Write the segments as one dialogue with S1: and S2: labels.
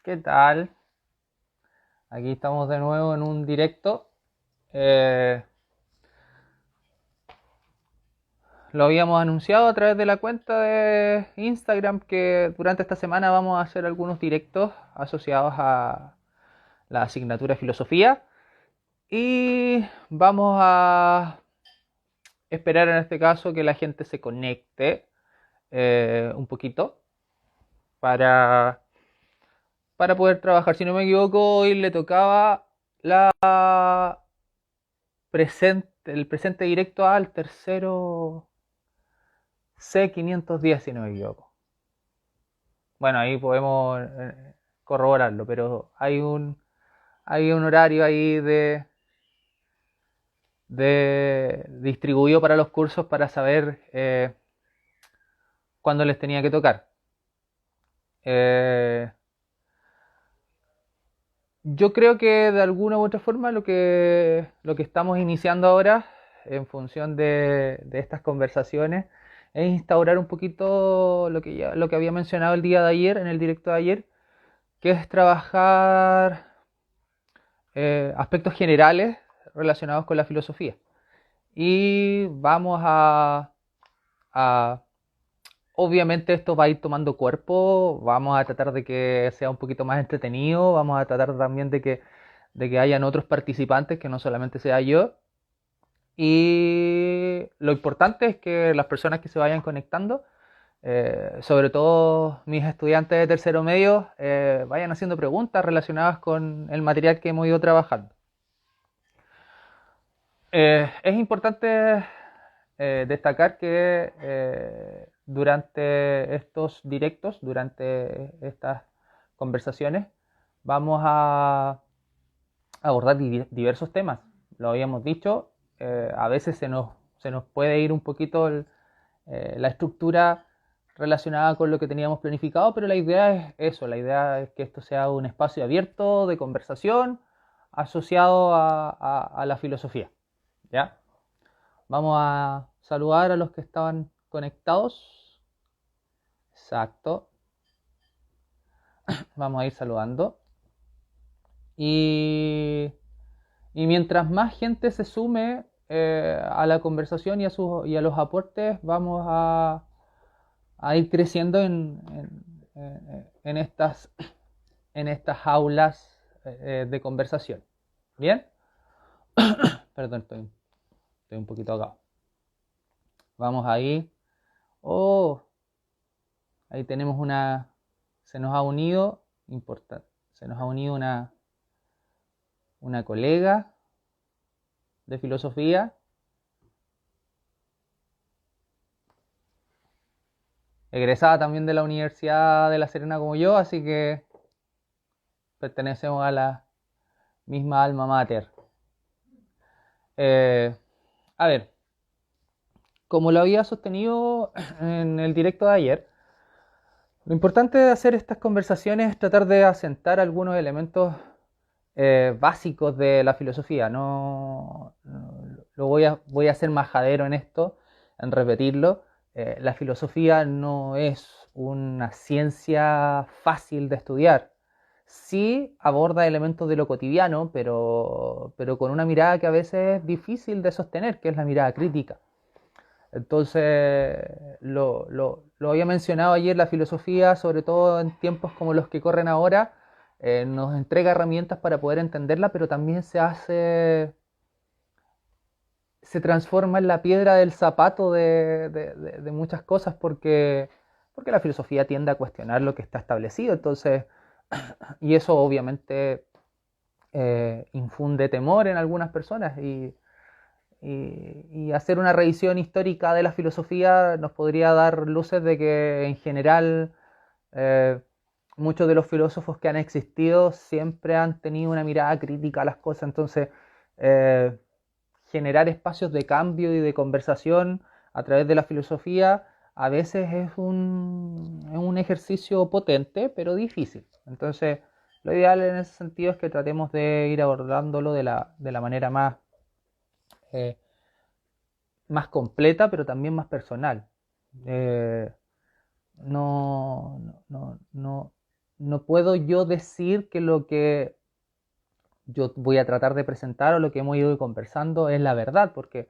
S1: ¿Qué tal? Aquí estamos de nuevo en un directo. Eh, lo habíamos anunciado a través de la cuenta de Instagram que durante esta semana vamos a hacer algunos directos asociados a la asignatura de filosofía y vamos a esperar en este caso que la gente se conecte un poquito para, para poder trabajar. Si no me equivoco, hoy le tocaba la el presente directo al tercero C510, si no me equivoco. Bueno, ahí podemos corroborarlo, pero hay un horario ahí de distribuido para los cursos para saber cuándo les tenía que tocar. Eh, yo creo que de alguna u otra forma lo que estamos iniciando ahora, en función de estas conversaciones, es instaurar un poquito lo que había mencionado el día de ayer, en el directo de ayer, que es trabajar aspectos generales relacionados con la filosofía. Y a, obviamente esto va a ir tomando cuerpo, vamos a tratar de que sea un poquito más entretenido, vamos a tratar también de que hayan otros participantes, que no solamente sea yo. Y lo importante es que las personas que se vayan conectando, sobre todo mis estudiantes de tercero medio, vayan haciendo preguntas relacionadas con el material que hemos ido trabajando. Es importante destacar que durante estos directos, durante estas conversaciones, vamos a abordar diversos temas. Lo habíamos dicho, a veces se nos puede ir un poquito la estructura relacionada con lo que teníamos planificado, pero la idea es eso, la idea es que esto sea un espacio abierto de conversación asociado a la filosofía. ¿Ya? Vamos a saludar a los que estaban conectados. Exacto. Vamos a ir saludando. Y, y mientras más gente se sume a la conversación y a los aportes, vamos a ir creciendo en estas aulas de conversación. ¿Bien? Perdón, estoy un poquito acá. Vamos ahí. Oh, ahí tenemos una. Se nos ha unido. Importante. Se nos ha unido una colega de filosofía, egresada también de la Universidad de La Serena como yo, así que pertenecemos a la misma alma mater. Eh, a ver, como lo había sostenido en el directo de ayer, lo importante de hacer estas conversaciones es tratar de asentar algunos elementos básicos de la filosofía. Lo voy a ser majadero en esto, en repetirlo. La filosofía no es una ciencia fácil de estudiar. Sí aborda elementos de lo cotidiano, pero con una mirada que a veces es difícil de sostener, que es la mirada crítica. Entonces, lo había mencionado ayer, la filosofía, sobre todo en tiempos como los que corren ahora, nos entrega herramientas para poder entenderla, pero también se transforma en la piedra del zapato de muchas cosas porque la filosofía tiende a cuestionar lo que está establecido. Entonces, y eso obviamente infunde temor en algunas personas y hacer una revisión histórica de la filosofía nos podría dar luces de que en general eh, muchos de los filósofos que han existido siempre han tenido una mirada crítica a las cosas. Entonces, eh, generar espacios de cambio y de conversación a través de la filosofía a veces es un ejercicio potente, pero difícil. Entonces, lo ideal en ese sentido es que tratemos de ir abordándolo de la manera eh, más completa, pero también más personal. Eh, no, no, no, no puedo yo decir que lo que yo voy a tratar de presentar o lo que hemos ido conversando es la verdad, porque,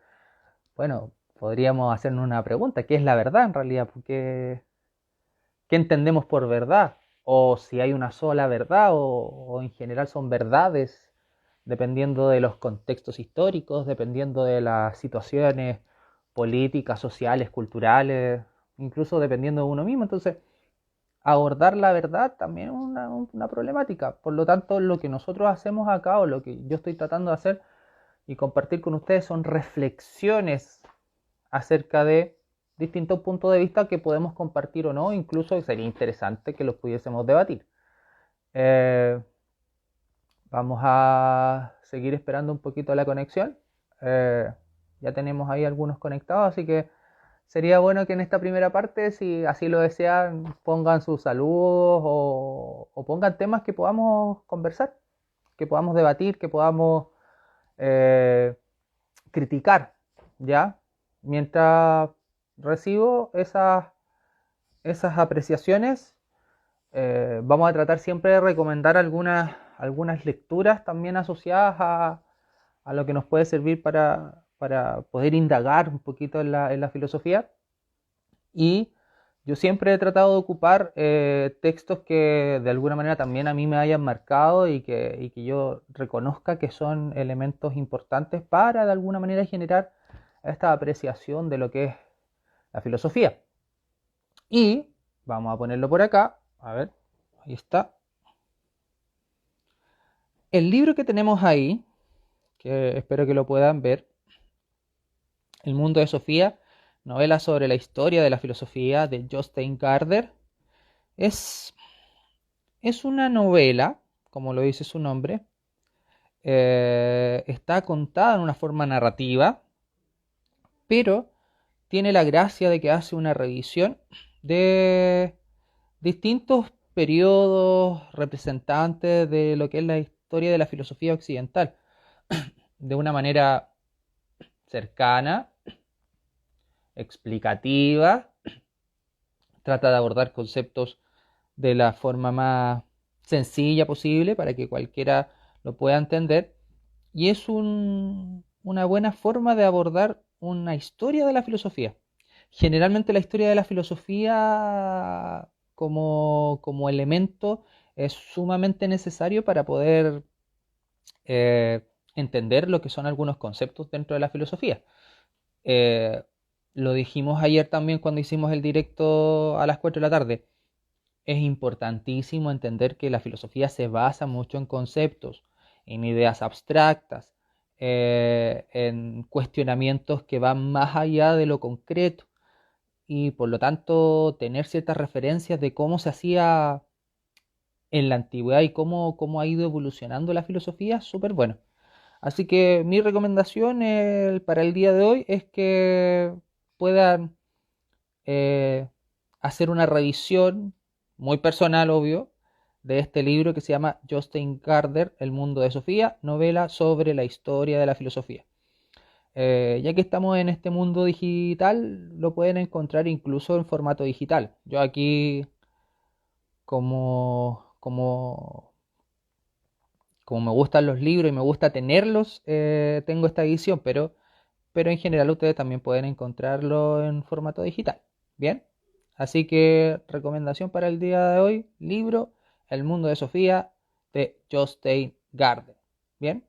S1: bueno, podríamos hacernos una pregunta: ¿qué es la verdad en realidad? ¿Qué entendemos por verdad? O si hay una sola verdad o en general son verdades, dependiendo de los contextos históricos, dependiendo de las situaciones políticas, sociales, culturales, incluso dependiendo de uno mismo. Entonces, abordar la verdad también es una problemática. Por lo tanto, lo que nosotros hacemos acá, o lo que yo estoy tratando de hacer y compartir con ustedes, son reflexiones acerca de distintos puntos de vista que podemos compartir o no, incluso sería interesante que los pudiésemos debatir. Eh, Vamos a seguir esperando un poquito la conexión. Ya tenemos ahí algunos conectados, así que sería bueno que en esta primera parte, si así lo desean, pongan sus saludos o pongan temas que podamos conversar, que podamos debatir, que podamos eh, criticar, ¿ya? Mientras recibo esas apreciaciones, vamos a tratar siempre de recomendar algunas lecturas también asociadas a lo que nos puede servir para poder indagar un poquito en la filosofía. Y yo siempre he tratado de ocupar textos que de alguna manera también a mí me hayan marcado y que yo reconozca que son elementos importantes para de alguna manera generar esta apreciación de lo que es la filosofía. Y vamos a ponerlo por acá. A ver, ahí está. El libro que tenemos ahí, que espero que lo puedan ver, El mundo de Sofía, novela sobre la historia de la filosofía de Jostein Gaarder, es, es una novela, como lo dice su nombre. Está contada en una forma narrativa, pero tiene la gracia de que hace una revisión de distintos periodos representantes de lo que es la historia de la filosofía occidental, de una manera cercana, explicativa, trata de abordar conceptos de la forma más sencilla posible para que cualquiera lo pueda entender, y es una buena forma de abordar una historia de la filosofía. Generalmente la historia de la filosofía como elemento es sumamente necesario para poder eh, entender lo que son algunos conceptos dentro de la filosofía. Eh, lo dijimos ayer también cuando hicimos el directo a las 4 de la tarde. Es importantísimo entender que la filosofía se basa mucho en conceptos, en ideas abstractas, en cuestionamientos que van más allá de lo concreto, y por lo tanto tener ciertas referencias de cómo se hacía en la antigüedad y cómo ha ido evolucionando la filosofía es súper bueno. Así que mi recomendación para el día de hoy es que puedan eh, hacer una revisión muy personal, obvio, de este libro que se llama Jostein Gaarder, El mundo de Sofía, novela sobre la historia de la filosofía. Ya que estamos en este mundo digital, lo pueden encontrar incluso en formato digital. Yo aquí, como me gustan los libros y me gusta tenerlos, tengo esta edición, pero en general ustedes también pueden encontrarlo en formato digital. Bien, así que recomendación para el día de hoy: libro El mundo de Sofía de Jostein Gaarder. Bien.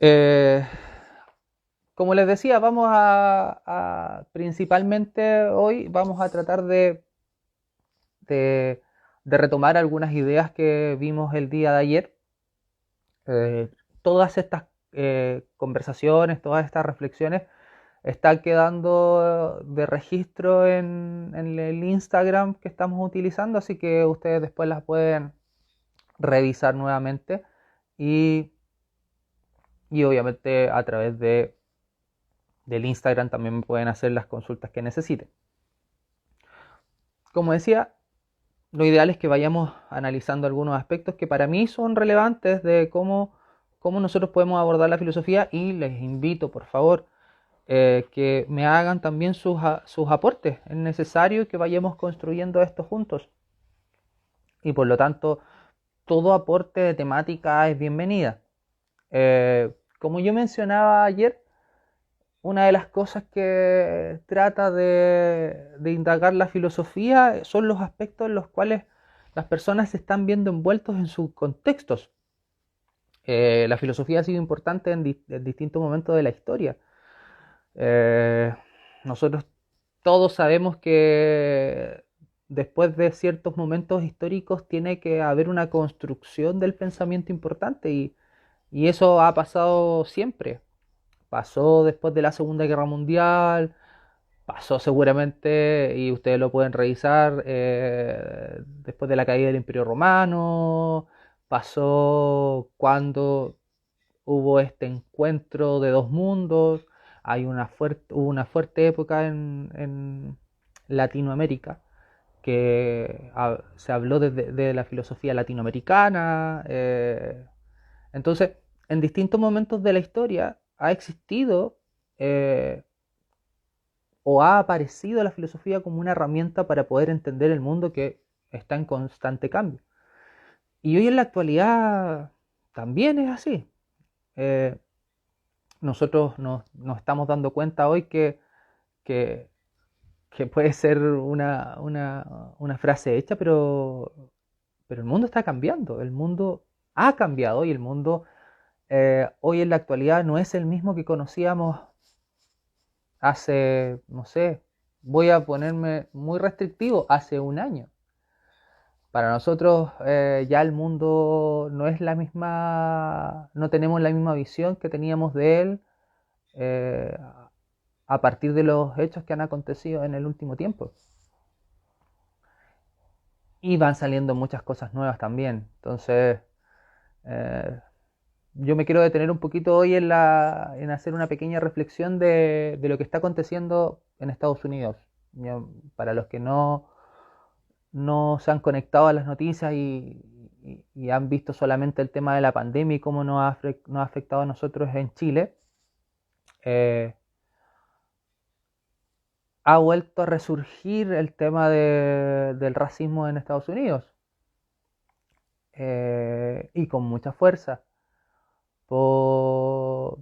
S1: Eh, Como les decía, vamos principalmente hoy vamos a tratar de, de retomar algunas ideas que vimos el día de ayer. Eh, Todas estas conversaciones, todas estas reflexiones están quedando de registro en el Instagram que estamos utilizando, así que ustedes después las pueden revisar nuevamente y, y obviamente a través del Instagram también pueden hacer las consultas que necesiten. Como decía, lo ideal es que vayamos analizando algunos aspectos que para mí son relevantes de cómo nosotros podemos abordar la filosofía, y les invito, por favor, que me hagan también sus aportes. Es necesario que vayamos construyendo esto juntos. Y por lo tanto, todo aporte de temática es bienvenida. Como yo mencionaba ayer, una de las cosas que trata de indagar la filosofía son los aspectos en los cuales las personas se están viendo envueltos en sus contextos. La filosofía ha sido importante en distintos momentos de la historia. Nosotros todos sabemos que después de ciertos momentos históricos tiene que haber una construcción del pensamiento importante y eso ha pasado siempre. Pasó después de la Segunda Guerra Mundial, pasó seguramente, y ustedes lo pueden revisar, después de la caída del Imperio Romano, pasó cuando hubo este encuentro de dos mundos, hubo una fuerte época en Latinoamérica que se habló de la filosofía latinoamericana. Entonces, en distintos momentos de la historia ha existido eh, o ha aparecido la filosofía como una herramienta para poder entender el mundo que está en constante cambio. Y hoy en la actualidad también es así. Eh, Nosotros nos estamos dando cuenta hoy que, que puede ser una frase hecha, pero el mundo está cambiando, el mundo ha cambiado y el mundo hoy en la actualidad no es el mismo que conocíamos hace, no sé, voy a ponerme muy restrictivo, hace un año. Para nosotros ya el mundo no es la misma, no tenemos la misma visión que teníamos de él eh, a partir de los hechos que han acontecido en el último tiempo. Y van saliendo muchas cosas nuevas también. Entonces, eh, yo me quiero detener un poquito hoy en hacer una pequeña reflexión de lo que está aconteciendo en Estados Unidos. Para los que no se han conectado a las noticias y han visto solamente el tema de la pandemia y cómo nos ha afectado a nosotros en Chile, eh, ha vuelto a resurgir el tema del racismo en Estados Unidos y con mucha fuerza. Por,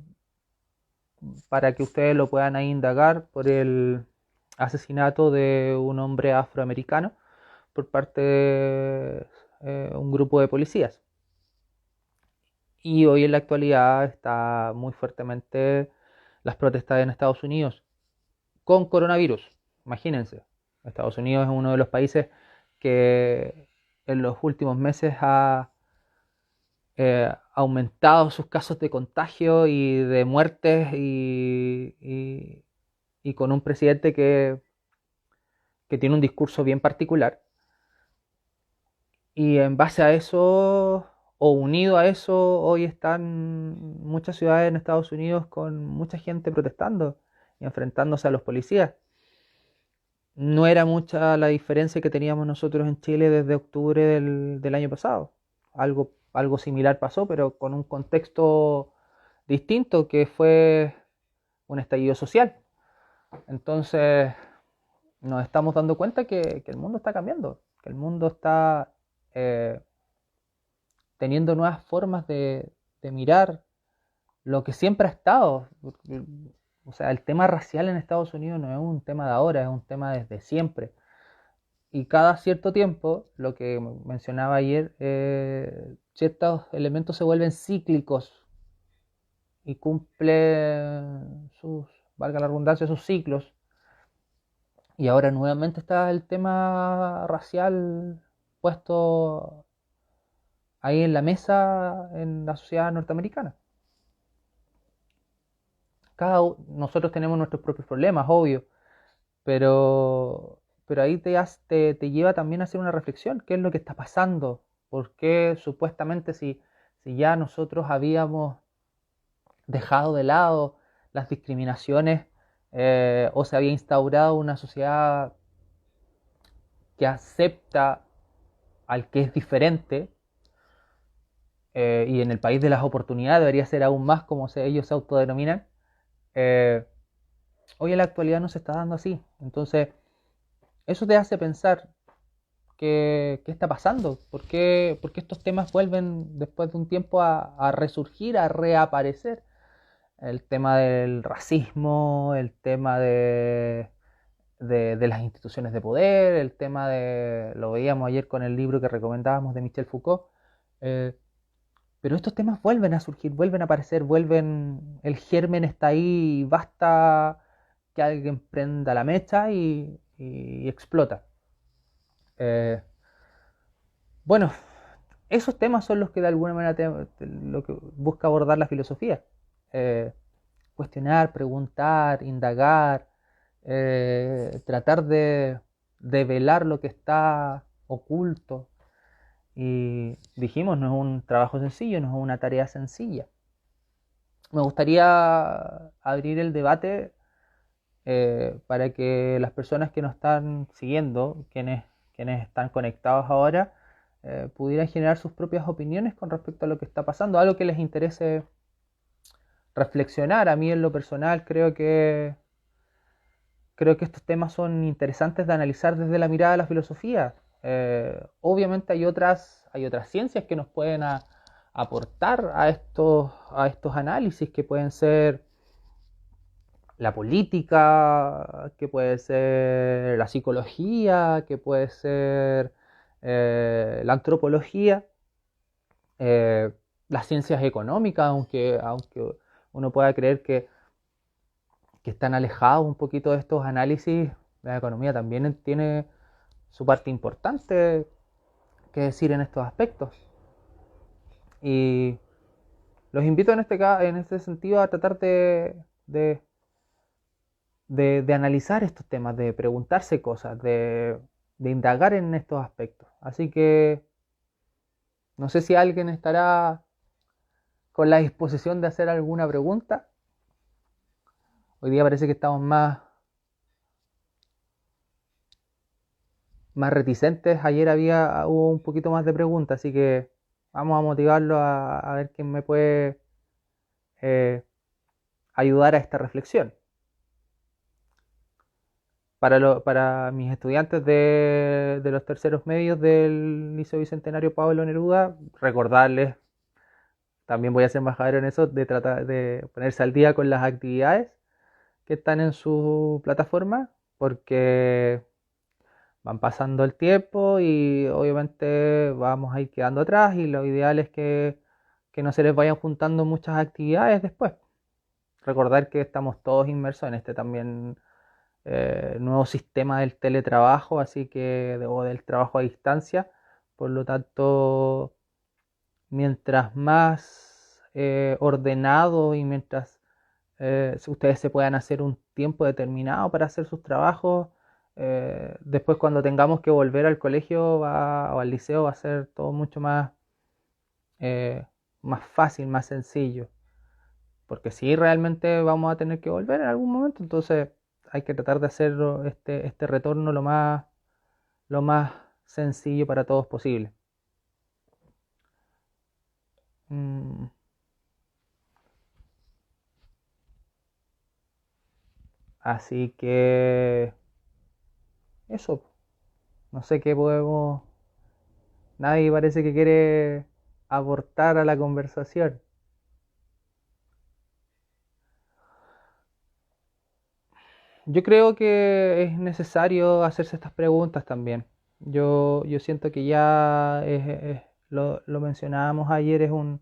S1: para que ustedes lo puedan ahí indagar por el asesinato de un hombre afroamericano por parte de un grupo de policías. Y hoy en la actualidad está muy fuertemente las protestas en Estados Unidos con coronavirus. Imagínense, Estados Unidos es uno de los países que en los últimos meses ha aumentado sus casos de contagio y de muertes y con un presidente que tiene un discurso bien particular. Y en base a eso, o unido a eso, hoy están muchas ciudades en Estados Unidos con mucha gente protestando y enfrentándose a los policías. No era mucha la diferencia que teníamos nosotros en Chile desde octubre del año pasado. Algo similar pasó, pero con un contexto distinto que fue un estallido social. Entonces nos estamos dando cuenta que el mundo está cambiando, que el mundo está eh, teniendo nuevas formas de mirar lo que siempre ha estado. O sea, el tema racial en Estados Unidos no es un tema de ahora, es un tema desde siempre. Y cada cierto tiempo, lo que mencionaba ayer, ciertos elementos se vuelven cíclicos y cumplen valga la redundancia, sus ciclos. Y ahora nuevamente está el tema racial puesto ahí en la mesa en la sociedad norteamericana. Nosotros tenemos nuestros propios problemas, obvio, pero ahí te lleva también a hacer una reflexión, ¿qué es lo que está pasando? ¿Por qué supuestamente si ya nosotros habíamos dejado de lado las discriminaciones o se había instaurado una sociedad que acepta al que es diferente, y en el país de las oportunidades debería ser aún más como ellos se autodenominan, eh, hoy en la actualidad no se está dando así. Entonces, eso te hace pensar qué está pasando, por qué estos temas vuelven después de un tiempo a resurgir, a reaparecer. El tema del racismo, el tema de las instituciones de poder, el tema de, lo veíamos ayer con el libro que recomendábamos de Michel Foucault, eh, pero estos temas vuelven a surgir, vuelven a aparecer, vuelven, el germen está ahí y basta que alguien prenda la mecha y explota. Eh, bueno, esos temas son los que de alguna manera lo que busca abordar la filosofía. Eh, Cuestionar, preguntar, indagar, tratar de velar lo que está oculto. Y dijimos, no es un trabajo sencillo, no es una tarea sencilla. Me gustaría abrir el debate para que las personas que nos están siguiendo, quienes están conectados ahora, pudieran generar sus propias opiniones con respecto a lo que está pasando, algo que les interese reflexionar. A mí en lo personal creo que estos temas son interesantes de analizar desde la mirada de la filosofía. Obviamente hay otras ciencias que nos pueden aportar a estos análisis, que pueden ser la política, que puede ser la psicología, que puede ser la antropología, eh, las ciencias económicas, aunque uno pueda creer que están alejados un poquito de estos análisis. La economía también tiene su parte importante que decir en estos aspectos. Y los invito en este sentido a tratar de, de analizar estos temas, de preguntarse cosas, de indagar en estos aspectos. Así que no sé si alguien estará con la disposición de hacer alguna pregunta. Hoy día parece que estamos más reticentes. Ayer hubo un poquito más de preguntas, así que vamos a motivarlo a ver quién me puede eh, ayudar a esta reflexión. Para mis estudiantes de los terceros medios del Liceo Bicentenario Pablo Neruda, recordarles, también voy a ser majadero en eso, de tratar de ponerse al día con las actividades que están en su plataforma, porque van pasando el tiempo y obviamente vamos a ir quedando atrás, y lo ideal es que no se les vayan juntando muchas actividades después. Recordar que estamos todos inmersos en este también nuevo sistema del teletrabajo, así que, o del trabajo a distancia. Por lo tanto, mientras más ordenado y mientras ustedes se puedan hacer un tiempo determinado para hacer sus trabajos, después cuando tengamos que volver al colegio o al liceo va a ser todo mucho eh, más fácil, más sencillo. Porque si realmente vamos a tener que volver en algún momento, entonces hay que tratar de hacerlo, este retorno lo más sencillo para todos posible. Mm, Así que eso, no sé qué podemos, nadie parece que quiere aportar a la conversación. Yo creo que es necesario hacerse estas preguntas también. Yo siento que ya lo mencionábamos ayer, es un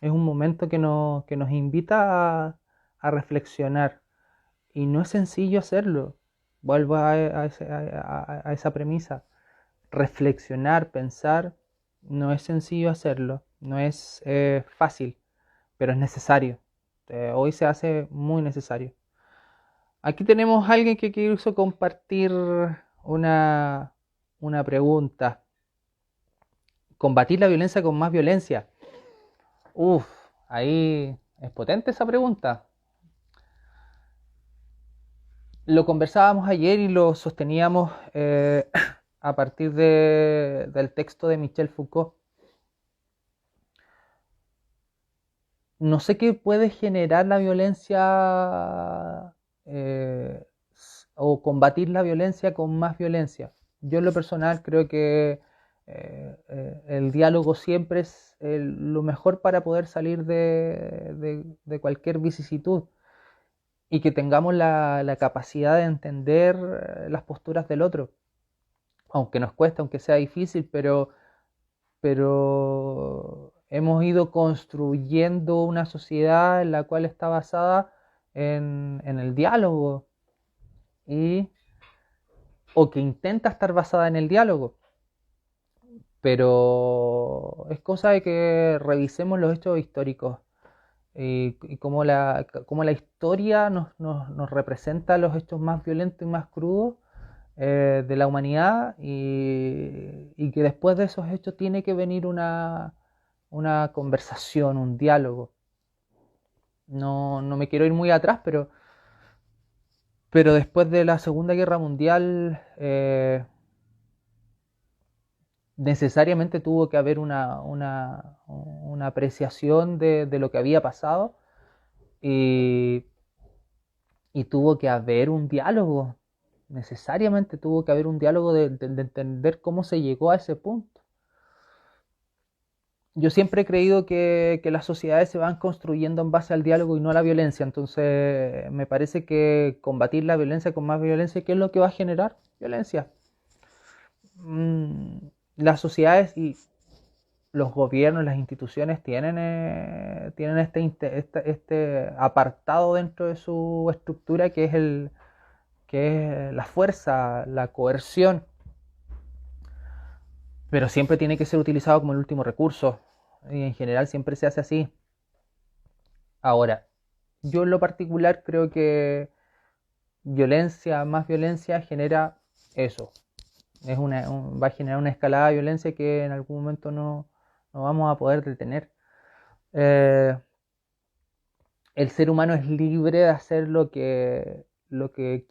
S1: momento que nos invita a reflexionar. Y no es sencillo hacerlo. Vuelvo a esa premisa. Reflexionar, pensar, no es sencillo hacerlo. No es fácil, pero es necesario. Hoy se hace muy necesario. Aquí tenemos a alguien que quiso compartir una, una pregunta. ¿Combatir la violencia con más violencia? Uf, ahí es potente esa pregunta. Lo conversábamos ayer y lo sosteníamos a partir del texto de Michel Foucault. No sé qué puede generar la violencia o combatir la violencia con más violencia. Yo en lo personal creo que el diálogo siempre es lo mejor para poder salir de cualquier vicisitud y que tengamos la capacidad de entender las posturas del otro, aunque nos cueste, aunque sea difícil, pero hemos ido construyendo una sociedad en la cual está basada en el diálogo y, o que intenta estar basada en el diálogo. Pero es cosa de que revisemos los hechos históricos y cómo la historia nos representa los hechos más violentos y más crudos de la humanidad y que después de esos hechos tiene que venir una conversación, un diálogo. No me quiero ir muy atrás, pero después de la Segunda Guerra Mundial necesariamente tuvo que haber una apreciación de lo que había pasado y, y tuvo que haber un diálogo, necesariamente tuvo que haber un diálogo de entender cómo se llegó a ese punto. Yo siempre he creído que las sociedades se van construyendo en base al diálogo y no a la violencia, entonces me parece que combatir la violencia con más violencia, ¿qué es lo que va a generar? Violencia. Mm, las sociedades y los gobiernos, las instituciones tienen este apartado dentro de su estructura que es la fuerza, la coerción, pero siempre tiene que ser utilizado como el último recurso y en general siempre se hace así. Ahora, yo en lo particular creo que más violencia genera eso. Va a generar una escalada de violencia que en algún momento no vamos a poder detener. Eh, el ser humano es libre de hacer lo que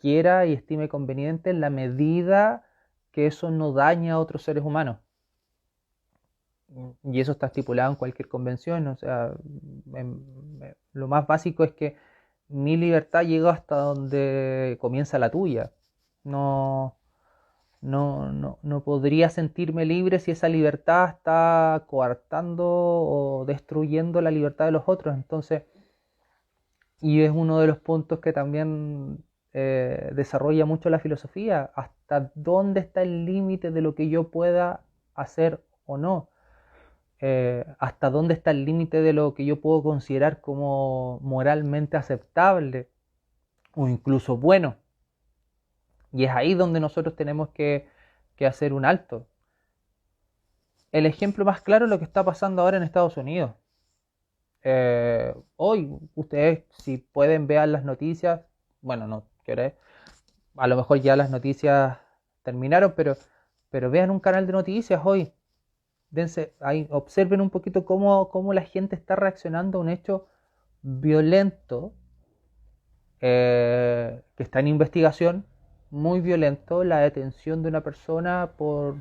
S1: quiera y estime conveniente en la medida que eso no daña a otros seres humanos. Y eso está estipulado en cualquier convención. O sea, lo más básico es que mi libertad llega hasta donde comienza la tuya. No, no podría sentirme libre si esa libertad está coartando o destruyendo la libertad de los otros. Entonces, y es uno de los puntos que también desarrolla mucho la filosofía, hasta dónde está el límite de lo que yo pueda hacer o no, hasta dónde está el límite de lo que yo puedo considerar como moralmente aceptable o incluso bueno. Y es ahí donde nosotros tenemos que hacer un alto. El ejemplo más claro es lo que está pasando ahora en Estados Unidos. Hoy, ustedes, si pueden ver las noticias, bueno, no, ¿qué hora es? A lo mejor ya las noticias terminaron, pero vean un canal de noticias hoy. Dense, ahí, observen un poquito cómo la gente está reaccionando a un hecho violento que está en investigación, muy violento, la detención de una persona por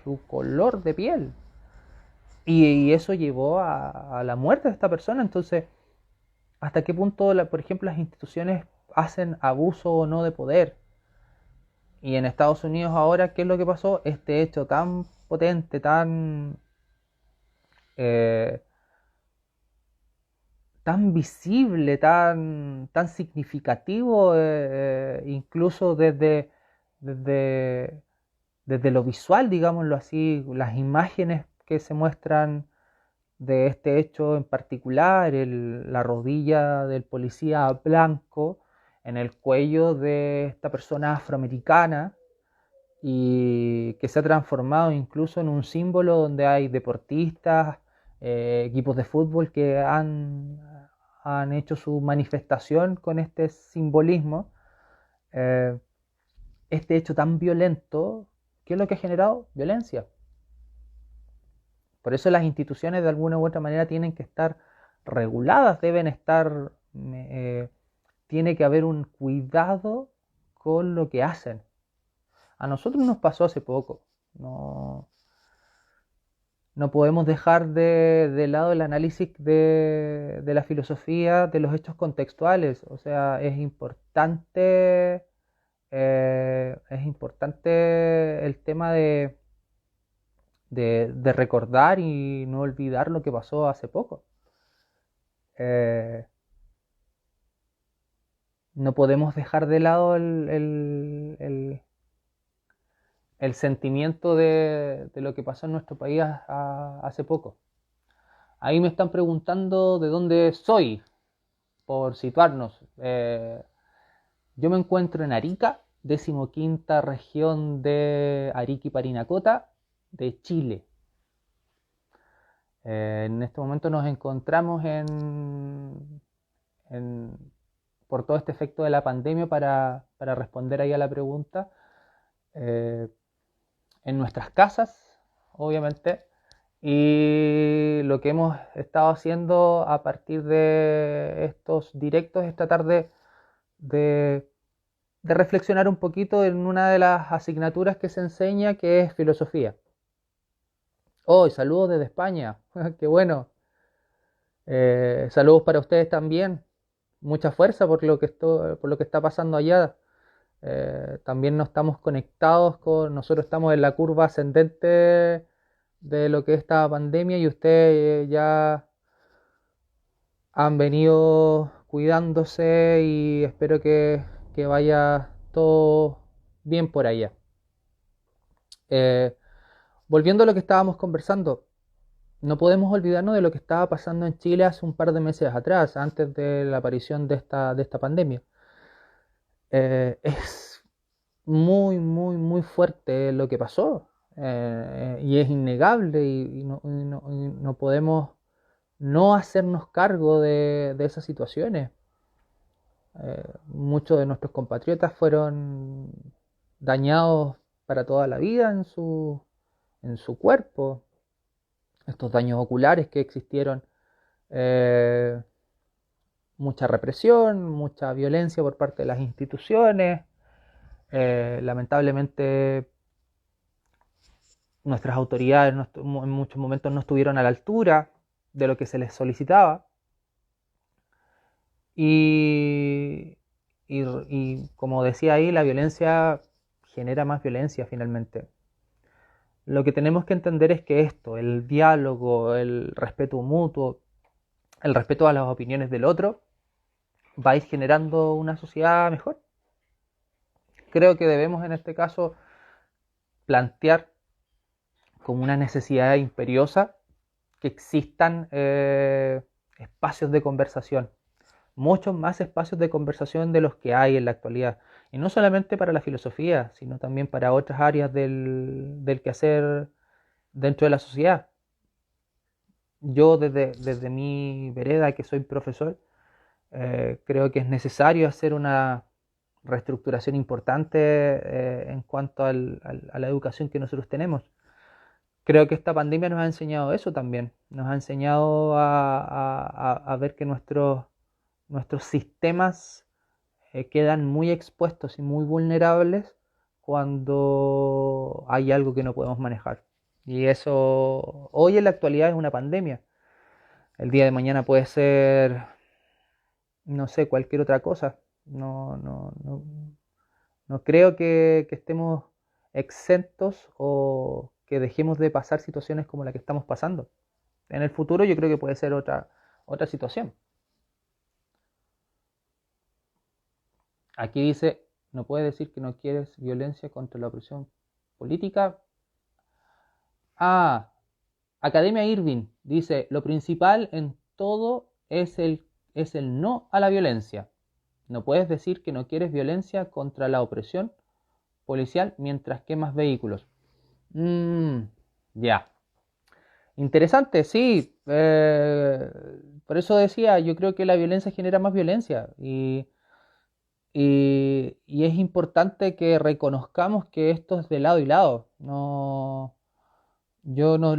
S1: su color de piel. Y eso llevó a la muerte de esta persona. Entonces, ¿hasta qué punto, por ejemplo, las instituciones hacen abuso o no de poder? Y en Estados Unidos ahora, ¿qué es lo que pasó? Este hecho tan potente, eh, tan visible, tan significativo, incluso desde, desde lo visual, digámoslo así, las imágenes que se muestran de este hecho en particular, la rodilla del policía blanco en el cuello de esta persona afroamericana y que se ha transformado incluso en un símbolo donde hay deportistas, equipos de fútbol que han hecho su manifestación con este simbolismo. Eh, este hecho tan violento, ¿qué es lo que ha generado? Violencia. Por eso las instituciones de alguna u otra manera tienen que estar reguladas, deben estar, tiene que haber un cuidado con lo que hacen. A nosotros nos pasó hace poco, no, no podemos dejar de lado el análisis de la filosofía, de los hechos contextuales. O sea, es importante el tema de recordar y no olvidar lo que pasó hace poco. Eh, no podemos dejar de lado el sentimiento de lo que pasó en nuestro país hace poco. Ahí me están preguntando de dónde soy, por situarnos. Yo me encuentro en Arica, 15ª región de Arica y Parinacota, de Chile. En este momento nos encontramos por todo este efecto de la pandemia, para responder ahí a la pregunta, en nuestras casas, obviamente, y lo que hemos estado haciendo a partir de estos directos es tratar de reflexionar un poquito en una de las asignaturas que se enseña, que es filosofía. Oh, saludos desde España, qué bueno. Saludos para ustedes también. Mucha fuerza por lo que está pasando allá. También no estamos conectados nosotros estamos en la curva ascendente de lo que es esta pandemia, y ustedes ya han venido cuidándose, y espero que vaya todo bien por allá. Eh, Volviendo a lo que estábamos conversando, no podemos olvidarnos de lo que estaba pasando en Chile hace un par de meses atrás, antes de la aparición de esta pandemia. Es muy, muy, muy fuerte lo que pasó, y es innegable, y no podemos no hacernos cargo de esas situaciones. Muchos de nuestros compatriotas fueron dañados para toda la vida en su cuerpo. Estos daños oculares que existieron, eh, mucha represión, mucha violencia por parte de las instituciones. Lamentablemente nuestras autoridades en muchos momentos no estuvieron a la altura de lo que se les solicitaba, y como decía ahí, la violencia genera más violencia finalmente. Lo que tenemos que entender es que el diálogo, el respeto mutuo, el respeto a las opiniones del otro, va a ir generando una sociedad mejor. Creo que debemos en este caso plantear como una necesidad imperiosa que existan espacios de conversación, muchos más espacios de conversación de los que hay en la actualidad, y no solamente para la filosofía, sino también para otras áreas del quehacer dentro de la sociedad. Yo desde mi vereda, que soy profesor, creo que es necesario hacer una reestructuración importante en cuanto a la educación que nosotros tenemos. Creo que esta pandemia nos ha enseñado eso también. Nos ha enseñado a ver que nuestros sistemas quedan muy expuestos y muy vulnerables cuando hay algo que no podemos manejar. Y eso hoy en la actualidad es una pandemia. El día de mañana puede ser, no sé, cualquier otra cosa. No creo que estemos exentos, o que dejemos de pasar situaciones como la que estamos pasando. En el futuro yo creo que puede ser otra situación. Aquí dice, no puedes decir que no quieres violencia contra la opresión política. Ah, Academia Irving dice, lo principal en todo es el no a la violencia. No puedes decir que no quieres violencia contra la opresión policial mientras quemas vehículos. Ya. Interesante, sí. Por eso decía, yo creo que la violencia genera más violencia, y es importante que reconozcamos que esto es de lado y lado. No, yo no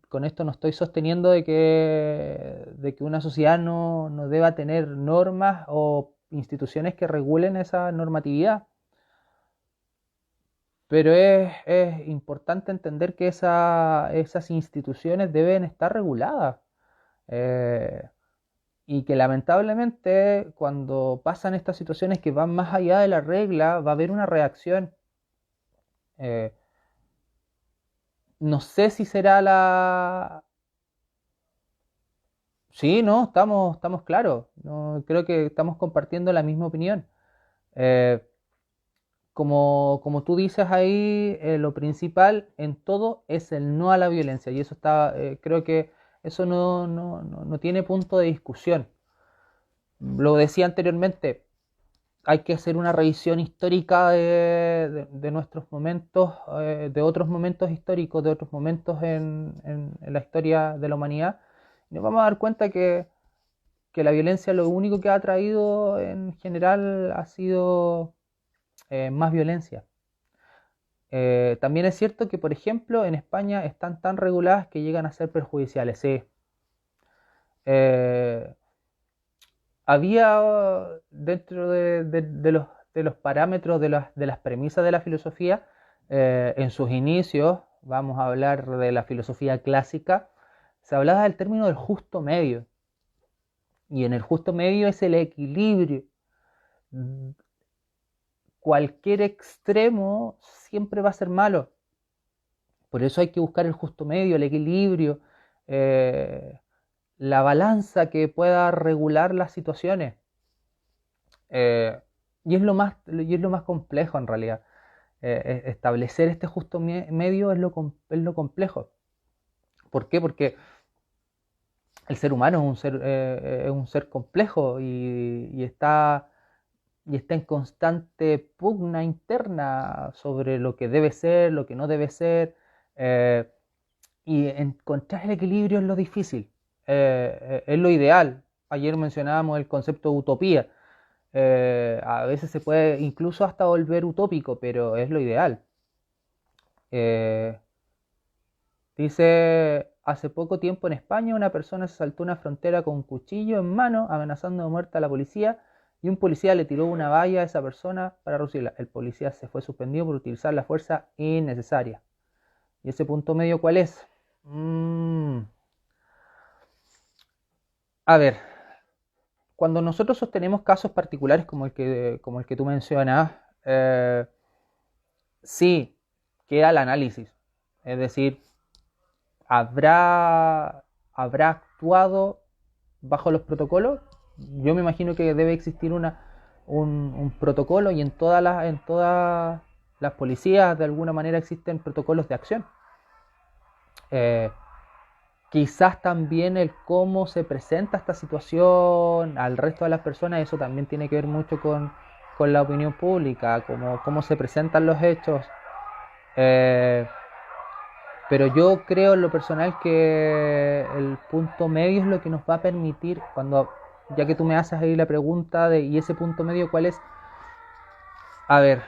S1: con esto no estoy sosteniendo de que una sociedad no deba tener normas o instituciones que regulen esa normatividad. pero es importante entender que esas instituciones deben estar reguladas. eh, y que lamentablemente cuando pasan estas situaciones que van más allá de la regla, va a haber una reacción. Eh, no sé si será la... Sí, no, estamos claros. No, creo que estamos compartiendo la misma opinión. Eh, como tú dices ahí, lo principal en todo es el no a la violencia. Y eso está, creo que eso no tiene punto de discusión. Lo decía anteriormente, hay que hacer una revisión histórica de nuestros momentos, de otros momentos históricos, de otros momentos en la historia de la humanidad. Y nos vamos a dar cuenta que la violencia lo único que ha traído en general ha sido más violencia. También es cierto que, por ejemplo, en España están tan reguladas que llegan a ser perjudiciales. Sí. Eh, había dentro de los parámetros de las premisas de la filosofía, en sus inicios, vamos a hablar de la filosofía clásica, se hablaba del término del justo medio. Y en el justo medio es el equilibrio. Cualquier extremo siempre va a ser malo. Por eso hay que buscar el justo medio, el equilibrio, eh, la balanza que pueda regular las situaciones. Eh, y es lo más complejo en realidad. Establecer este justo medio es lo complejo. ¿Por qué? Porque el ser humano es un ser complejo y está en constante pugna interna sobre lo que debe ser, lo que no debe ser, eh, y encontrar el equilibrio es lo difícil, es lo ideal. Ayer mencionábamos el concepto de utopía. A veces se puede incluso hasta volver utópico, pero es lo ideal. Eh, Dice, hace poco tiempo en España una persona se saltó una frontera con un cuchillo en mano, amenazando de muerte a la policía, y un policía le tiró una valla a esa persona para reducirla. El policía se fue suspendido por utilizar la fuerza innecesaria. ¿Y ese punto medio cuál es? A ver, cuando nosotros sostenemos casos particulares como el que tú mencionas, sí, queda el análisis. Es decir, ¿habrá actuado bajo los protocolos? Yo me imagino que debe existir un protocolo y en todas las policías de alguna manera existen protocolos de acción. Eh, Quizás también el cómo se presenta esta situación al resto de las personas, eso también tiene que ver mucho con la opinión pública, cómo se presentan los hechos. Eh, pero yo creo en lo personal que el punto medio es lo que nos va a permitir, ya que tú me haces ahí la pregunta de, ¿y ese punto medio cuál es? A ver,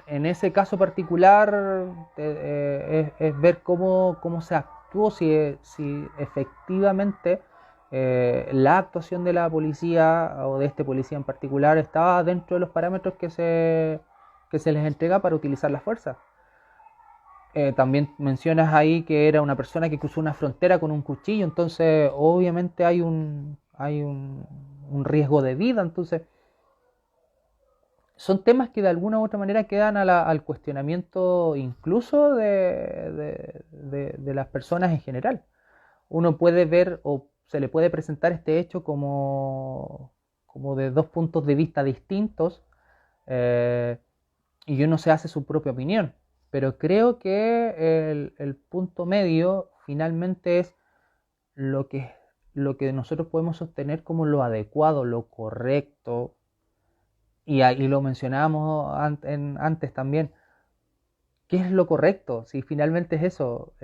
S1: en ese caso particular es ver cómo se actuó, si efectivamente la actuación de la policía o de este policía en particular estaba dentro de los parámetros que se les entrega para utilizar la fuerza. También mencionas ahí que era una persona que cruzó una frontera con un cuchillo, entonces obviamente hay un riesgo de vida, entonces son temas que de alguna u otra manera quedan al cuestionamiento incluso de las personas en general. Uno puede ver o se le puede presentar este hecho como de dos puntos de vista distintos, eh, y uno se hace su propia opinión. Pero creo que el punto medio finalmente es lo que nosotros podemos sostener como lo adecuado, lo correcto, y lo mencionábamos antes también. ¿Qué es lo correcto? Si finalmente es eso,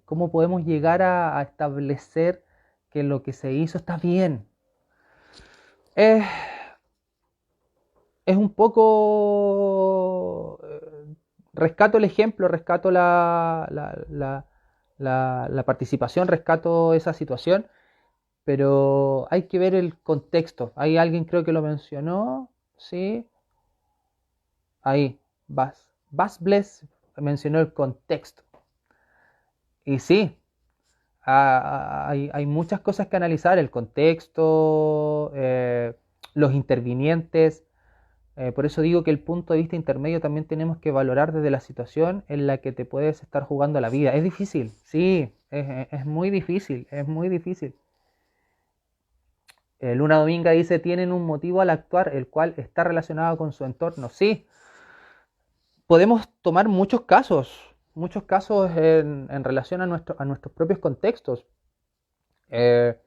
S1: ¿cómo podemos llegar a establecer que lo que se hizo está bien? Es, es un poco... rescato el ejemplo, rescato la participación, rescato esa situación, pero hay que ver el contexto. Hay alguien creo que lo mencionó, ¿sí? Ahí, Bas Bless mencionó el contexto. Y sí, hay muchas cosas que analizar, el contexto, los intervinientes. Por eso digo que el punto de vista intermedio también tenemos que valorar desde la situación en la que te puedes estar jugando la vida. Es difícil, sí, es muy difícil, es muy difícil. Luna Dominga dice, tienen un motivo al actuar, el cual está relacionado con su entorno. Sí, podemos tomar muchos casos en relación a nuestros propios contextos. Eh,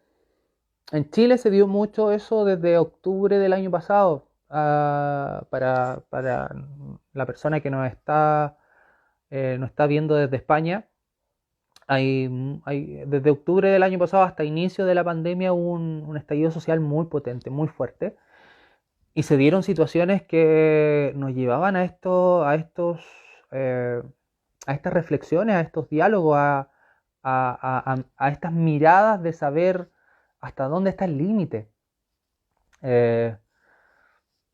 S1: en Chile se dio mucho eso desde octubre del año pasado. Para la persona que nos está viendo desde España, desde octubre del año pasado hasta inicio de la pandemia hubo un estallido social muy potente, muy fuerte. Y se dieron situaciones que nos llevaban eh, a estas reflexiones, a estos diálogos, a estas miradas de saber hasta dónde está el límite. Eh,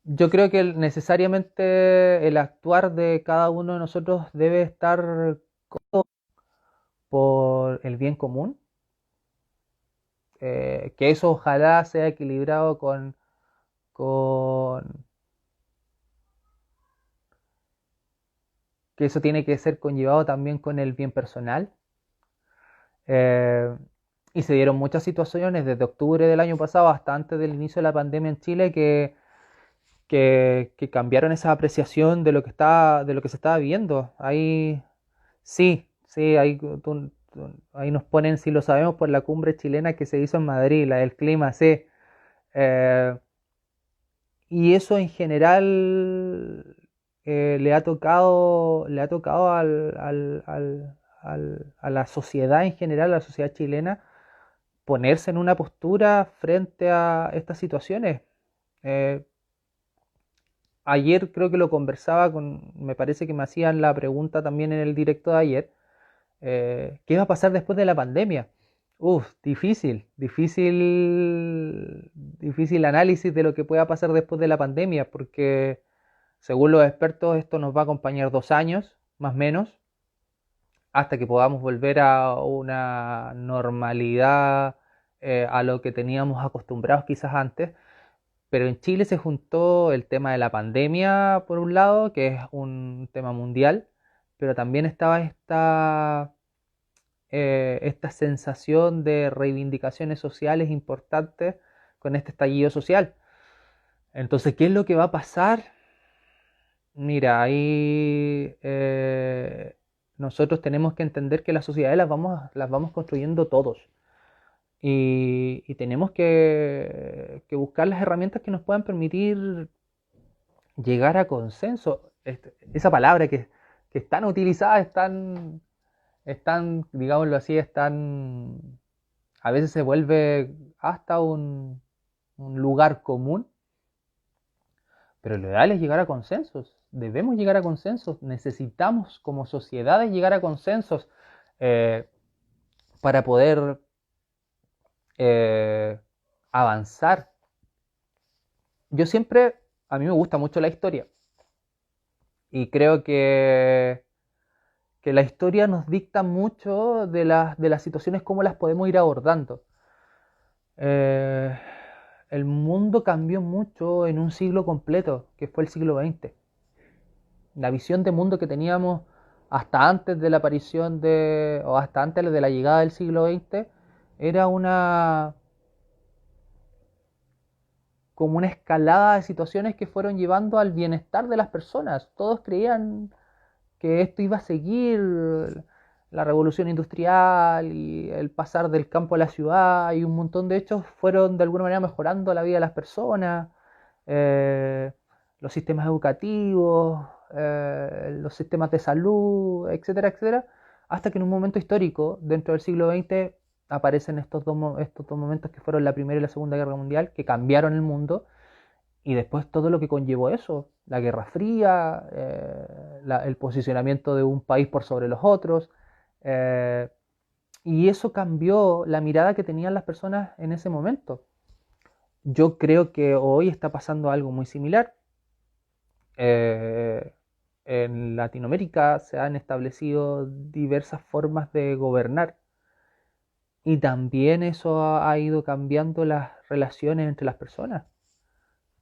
S1: yo creo que necesariamente el actuar de cada uno de nosotros debe estar por el bien común, que eso ojalá sea equilibrado con que eso tiene que ser conllevado también con el bien personal. Eh, y se dieron muchas situaciones desde octubre del año pasado hasta antes del inicio de la pandemia en Chile que cambiaron esa apreciación de lo que se estaba viviendo. Ahí sí, sí, ahí nos ponen, si lo sabemos, por la cumbre chilena que se hizo en Madrid, la del clima, sí. Eh, y eso en general le ha tocado a la sociedad en general, a la sociedad chilena, ponerse en una postura frente a estas situaciones. Eh, Ayer creo que lo conversaba me parece que me hacían la pregunta también en el directo de ayer, ¿qué va a pasar después de la pandemia? Uf, difícil análisis de lo que pueda pasar después de la pandemia, porque según los expertos esto nos va a acompañar 2 años, más o menos, hasta que podamos volver a una normalidad, a lo que teníamos acostumbrados quizás antes. Pero en Chile se juntó el tema de la pandemia, por un lado, que es un tema mundial, pero también estaba esta sensación de reivindicaciones sociales importantes con este estallido social. Entonces, ¿qué es lo que va a pasar? Mira, ahí nosotros tenemos que entender que las sociedades las vamos construyendo todos. Y tenemos que buscar las herramientas que nos puedan permitir llegar a consenso. Esa palabra que es tan utilizada, digámoslo así, a veces se vuelve hasta un lugar común, pero lo ideal es llegar a consensos. Debemos llegar a consensos. Necesitamos como sociedades llegar a consensos eh, para poder eh, avanzar. A mí me gusta mucho la historia y creo que la historia nos dicta mucho de las situaciones, cómo las podemos ir abordando. Eh, el mundo cambió mucho en un siglo completo, que fue el siglo XX. La visión de mundo que teníamos hasta antes de la aparición o hasta antes de la llegada del siglo XX, era como una escalada de situaciones que fueron llevando al bienestar de las personas. Todos creían que esto iba a seguir la revolución industrial y el pasar del campo a la ciudad, y un montón de hechos fueron de alguna manera mejorando la vida de las personas, eh, los sistemas educativos, los sistemas de salud, etcétera, etcétera, hasta que en un momento histórico, dentro del siglo XX, aparecen estos dos momentos que fueron la Primera y la Segunda Guerra Mundial, que cambiaron el mundo, y después todo lo que conllevó eso, la Guerra Fría, el posicionamiento de un país por sobre los otros, eh, y eso cambió la mirada que tenían las personas en ese momento. Yo creo que hoy está pasando algo muy similar. Eh, en Latinoamérica se han establecido diversas formas de gobernar y también eso ha ido cambiando las relaciones entre las personas.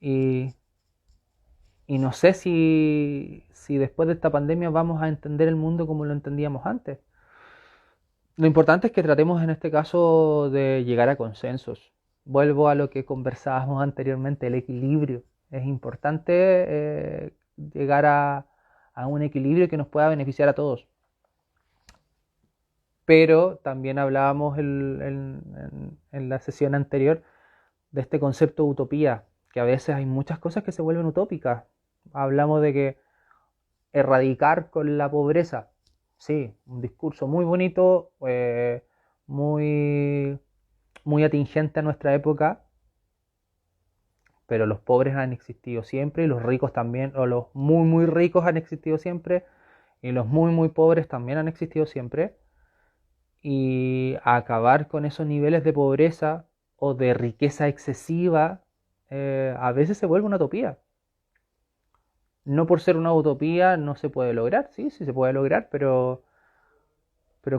S1: Y, y no sé si después de esta pandemia vamos a entender el mundo como lo entendíamos antes. Lo importante es que tratemos en este caso de llegar a consensos. Vuelvo a lo que conversábamos anteriormente, el equilibrio. Es importante llegar a un equilibrio que nos pueda beneficiar a todos. Pero también hablábamos en la sesión anterior de este concepto de utopía, que a veces hay muchas cosas que se vuelven utópicas. Hablamos de que erradicar con la pobreza, sí, un discurso muy bonito, muy, muy atingente a nuestra época, pero los pobres han existido siempre y los ricos también, o los muy, muy ricos han existido siempre y los muy, muy pobres también han existido siempre. Y acabar con esos niveles de pobreza o de riqueza excesiva a veces se vuelve una utopía. No por ser una utopía no se puede lograr, sí, sí se puede lograr, pero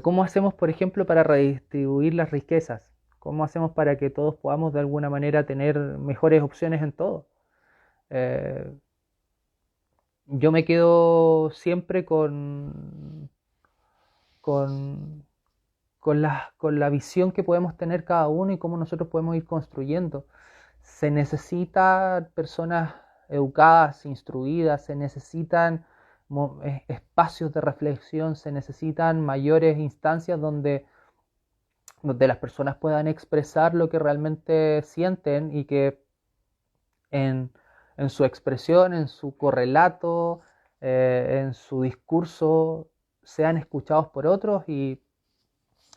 S1: ¿cómo hacemos, por ejemplo, para redistribuir las riquezas? ¿Cómo hacemos para que todos podamos de alguna manera tener mejores opciones en todo? Eh, yo me quedo siempre con, con la visión que podemos tener cada uno y cómo nosotros podemos ir construyendo. Se necesitan personas educadas, instruidas, se necesitan espacios de reflexión, se necesitan mayores instancias donde las personas puedan expresar lo que realmente sienten y que en, en su expresión, en su correlato, en su discurso, sean escuchados por otros y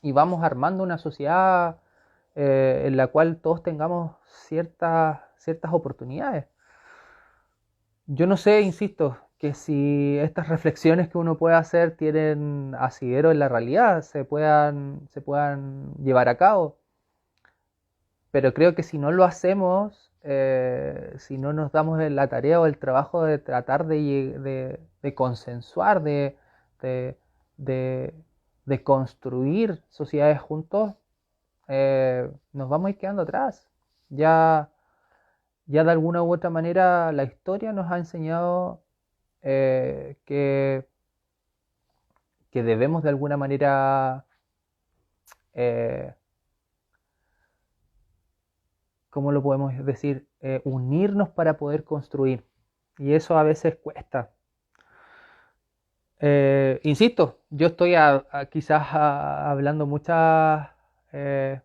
S1: vamos armando una sociedad en la cual todos tengamos ciertas oportunidades. Yo no sé, insisto, que si estas reflexiones que uno puede hacer tienen asidero en la realidad, se puedan llevar a cabo, pero creo que si no lo hacemos, si no nos damos la tarea o el trabajo de tratar de consensuar, de, de, de construir sociedades juntos, nos vamos a ir quedando atrás. Ya, ya de alguna u otra manera la historia nos ha enseñado eh, que, que debemos de alguna manera, eh, ¿cómo lo podemos decir? Unirnos para poder construir. Y eso a veces cuesta. Insisto, yo estoy quizás hablando muchas... eh,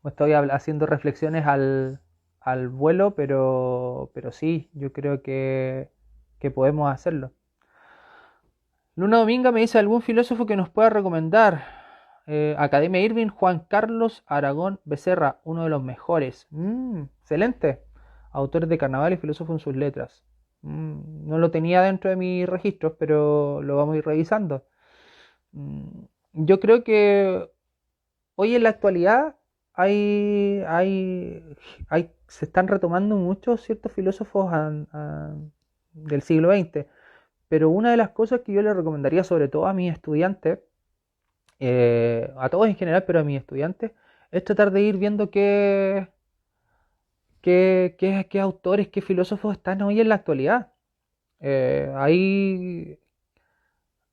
S1: estoy haciendo reflexiones al vuelo, pero sí, yo creo que podemos hacerlo. Luna Dominga me dice algún filósofo que nos pueda recomendar. Academia Irving, Juan Carlos Aragón Becerra, uno de los mejores. Excelente. Autor de Carnaval y filósofo en sus letras. No lo tenía dentro de mis registros, pero lo vamos a ir revisando. Mm, yo creo que hoy en la actualidad se están retomando muchos ciertos filósofos del siglo XX, pero una de las cosas que yo le recomendaría sobre todo a mis estudiantes, a todos en general, pero a mis estudiantes, es tratar de ir viendo qué autores, qué filósofos están hoy en la actualidad. Ahí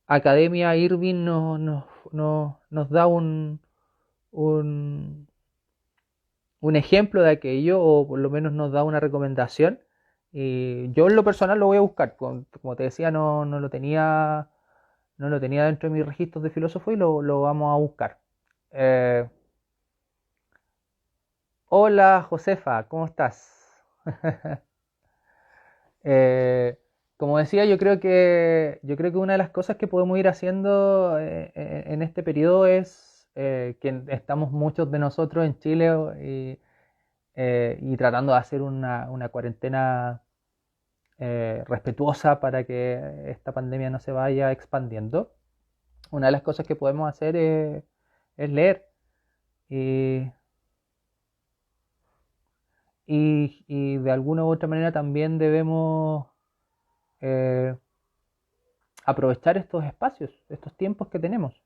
S1: Academia Irving nos da un, un ejemplo de aquello, o por lo menos nos da una recomendación. Y yo en lo personal lo voy a buscar. Como te decía, no lo tenía dentro de mis registros de filósofo y lo vamos a buscar. Eh, Hola Josefa, ¿cómo estás? Eh, Como decía, yo creo que una de las cosas que podemos ir haciendo en este periodo es que estamos muchos de nosotros en Chile y tratando de hacer una cuarentena respetuosa para que esta pandemia no se vaya expandiendo. Una de las cosas que podemos hacer es leer. Y, y de alguna u otra manera también debemos eh, aprovechar estos espacios, estos tiempos que tenemos.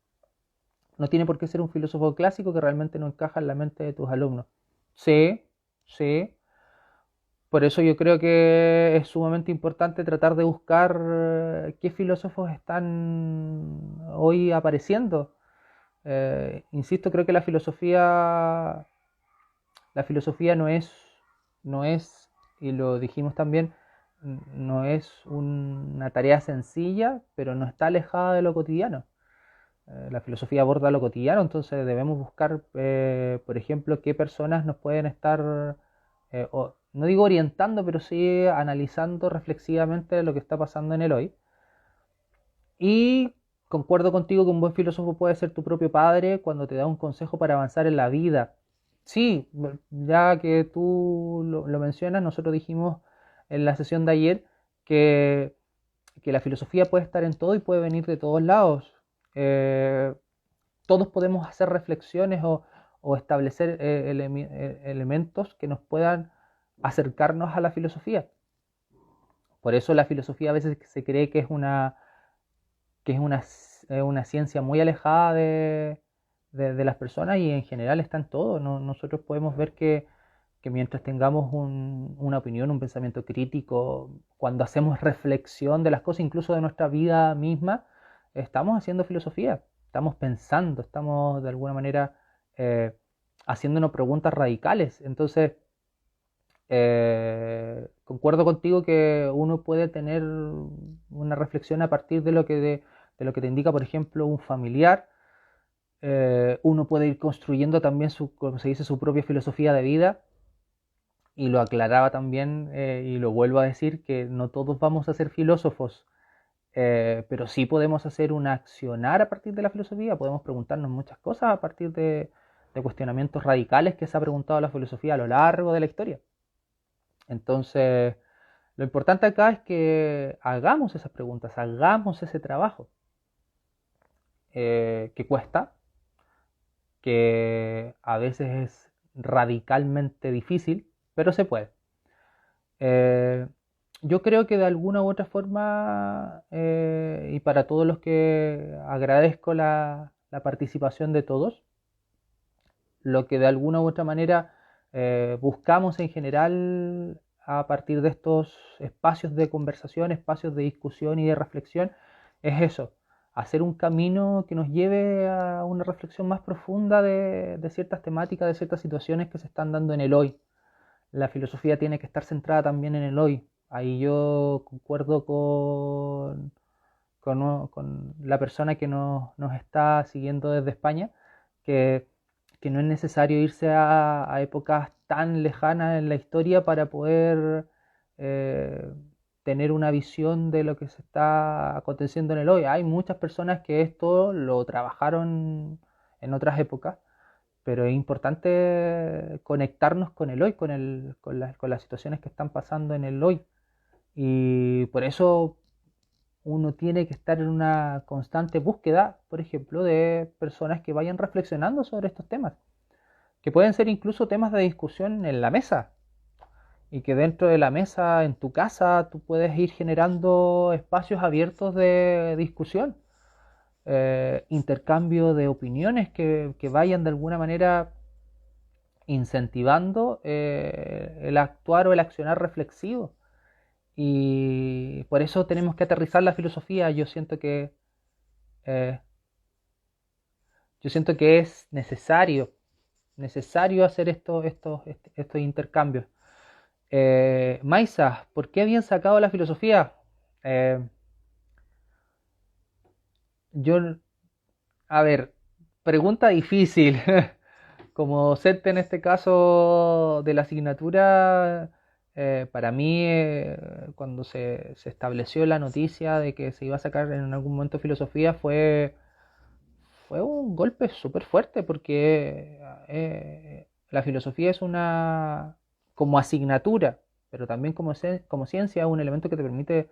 S1: No tiene por qué ser un filósofo clásico que realmente no encaja en la mente de tus alumnos. Sí, sí. Por eso yo creo que es sumamente importante tratar de buscar qué filósofos están hoy apareciendo. Insisto, creo que la filosofía no es, y lo dijimos también, no es una tarea sencilla, pero no está alejada de lo cotidiano. La filosofía aborda lo cotidiano, entonces debemos buscar, por ejemplo, qué personas nos pueden estar, no digo orientando, pero sí analizando reflexivamente lo que está pasando en el hoy. Y concuerdo contigo que un buen filósofo puede ser tu propio padre cuando te da un consejo para avanzar en la vida. Sí, ya que tú lo mencionas, nosotros dijimos en la sesión de ayer que, que la filosofía puede estar en todo y puede venir de todos lados. Eh, Todos podemos hacer reflexiones o establecer elementos que nos puedan acercarnos a la filosofía. Por eso la filosofía a veces se cree que es una ciencia muy alejada de las personas y en general está en todo. Nosotros podemos ver que mientras tengamos una opinión, un pensamiento crítico, cuando hacemos reflexión de las cosas, incluso de nuestra vida misma, estamos haciendo filosofía, estamos pensando, estamos de alguna manera eh, haciéndonos preguntas radicales. Entonces, concuerdo contigo que uno puede tener una reflexión a partir de lo que te indica, por ejemplo, un familiar. Uno puede ir construyendo también como se dice, su propia filosofía de vida. Y lo aclaraba también, y lo vuelvo a decir, que no todos vamos a ser filósofos, pero sí podemos hacer un accionar a partir de la filosofía, podemos preguntarnos muchas cosas a partir de cuestionamientos radicales que se ha preguntado la filosofía a lo largo de la historia. Entonces, lo importante acá es que hagamos esas preguntas, hagamos ese trabajo, que cuesta, que a veces es radicalmente difícil, pero se puede. Eh, yo creo que de alguna u otra forma, y para todos los que agradezco la participación de todos, lo que de alguna u otra manera buscamos en general a partir de estos espacios de conversación, espacios de discusión y de reflexión, es eso, hacer un camino que nos lleve a una reflexión más profunda de ciertas temáticas, de ciertas situaciones que se están dando en el hoy. La filosofía tiene que estar centrada también en el hoy. Ahí yo concuerdo con la persona que nos está siguiendo desde España, que, que no es necesario irse a épocas tan lejanas en la historia para poder eh, tener una visión de lo que se está aconteciendo en el hoy. Hay muchas personas que esto lo trabajaron en otras épocas, pero es importante conectarnos con el hoy, con las situaciones que están pasando en el hoy. Y por eso uno tiene que estar en una constante búsqueda, por ejemplo, de personas que vayan reflexionando sobre estos temas, que pueden ser incluso temas de discusión en la mesa, y que dentro de la mesa, en tu casa, tú puedes ir generando espacios abiertos de discusión, intercambio de opiniones que vayan de alguna manera incentivando el actuar o el accionar reflexivo. Y por eso tenemos que aterrizar la filosofía. Eh, yo siento que es necesario hacer estos intercambios. Maisa, ¿por qué habían sacado la filosofía? Eh, yo, a ver, pregunta difícil. Como docente en este caso de la asignatura, para mí, cuando se estableció la noticia de que se iba a sacar en algún momento filosofía, fue un golpe súper fuerte porque la filosofía es como asignatura, pero también como ciencia, es un elemento que te permite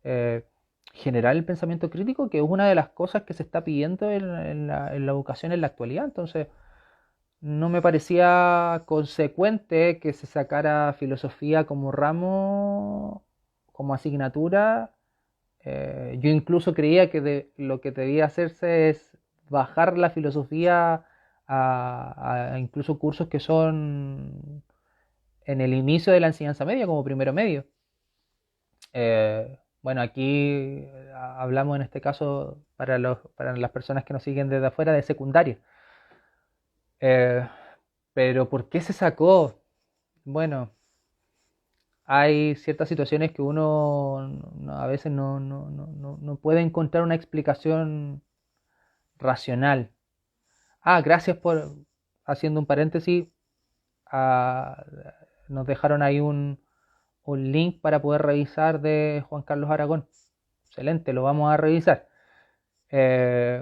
S1: eh, generar el pensamiento crítico, que es una de las cosas que se está pidiendo en la educación en la actualidad. Entonces, no me parecía consecuente que se sacara filosofía como ramo, como asignatura. Yo incluso creía que lo que debía hacerse es bajar la filosofía a incluso cursos que son en el inicio de la enseñanza media, como primero medio. Bueno, aquí hablamos en este caso para las personas que nos siguen desde afuera de secundaria. Eh, pero ¿por qué se sacó? Bueno, hay ciertas situaciones que uno a veces no puede encontrar una explicación racional. Ah, gracias por, haciendo un paréntesis, ah, nos dejaron ahí un link para poder revisar de Juan Carlos Aragón. Excelente, lo vamos a revisar.